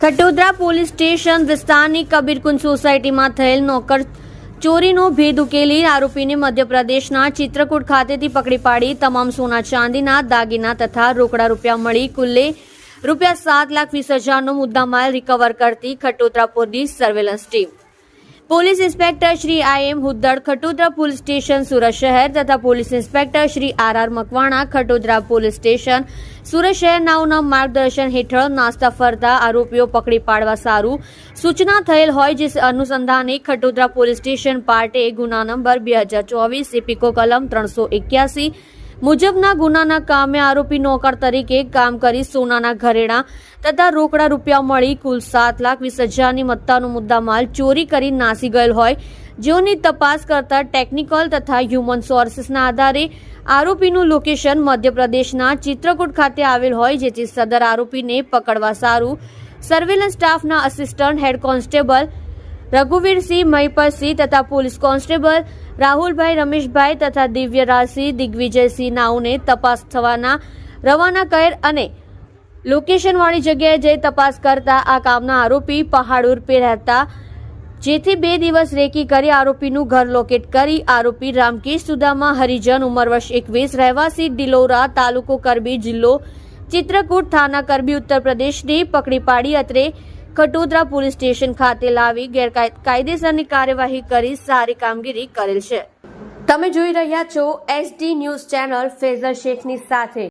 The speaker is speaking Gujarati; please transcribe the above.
ખટોદરા પોલીસ સ્ટેશન વિસ્તારની કબીરકુંજ સોસાયટીમાં થયેલ નોકર ચોરીનો ભેદ ઉકેલી આરોપીને મધ્યપ્રદેશના ચિત્રકૂટ ખાતેથી પકડી પાડી તમામ સોના ચાંદીના દાગીના તથા રોકડા રૂપિયા મળી કુલ્લે ₹7,20,000નો મુદ્દામાલ રિકવર કરતી Khatodara police surveillance team police inspector Shri I.M. Huddad Khatodara police station Surat શહેર તથા police inspector Shri R.R. Makwana Khatodara police station Surat શહેર નાઓના માર્ગદર્શન હેઠળ નાસ્તા ફરતા આરોપીઓ પકડી પાડવા સારું સૂચના થયેલ હોય જે અનુસંધાને ખટોદરા પોલીસ સ્ટેશન પાર્ટે ગુના નંબર 2024 એપિકો કલમ 381 મુજબના ગુનાના કામે આરોપી નોકર તરીકે કામ કરી સોનાના ઘરેણા તથા રોકડા રૂપિયા મળી કુલ ₹7,20,000ની મત્તાનો મુદ્દામાલ ચોરી કરી નાસી ગયેલ હોય જેઓની તપાસ કરતા ટેકનિકલ તથા હ્યુમન સોર્સિસના આધારે આરોપીનું લોકેશન મધ્યપ્રદેશના ચિત્રકૂટ ખાતે આવેલ હોય જેથી સદર આરોપીને પકડવા સારું સર્વેલન્સ સ્ટાફના assistant head constable Raghuvirsinh Mahipatsinh તથા પોલીસ કોન્સ્ટેબલ રાહુલભાઈ રમેશભાઈ તથા દિવ્યરાજસિંહ દિગ્વિજયસિંહ નાઓને તપાસ થવાના રવાના કરેલ અને લોકેશનવાળી જગ્યાએ જઈ તપાસ કરતા આ કામના આરોપી પહાડ ઉર્ફે રહેતા જેથી 2 દિવસ રેકી કરી આરોપીનું ઘર લોકેટ કરી આરોપી રામકેશ સુદામા હરિજન ઉંમર વર્ષ 21 રહેવાસી ડિલોરા તાલુકો કરબી જિલ્લો ચિત્રકૂટ થાના કરબી ઉત્તર પ્રદેશને પકડી પાડી અત્રે ખટોદરા પોલીસ સ્ટેશન ખાતે લાવી કાયદેસરની કાર્યવાહી કરી સારી કામગીરી કરેલ છે। તમે જોઈ રહ્યા છો SD ન્યૂઝ ચેનલ ફેઝર શેખની સાથે।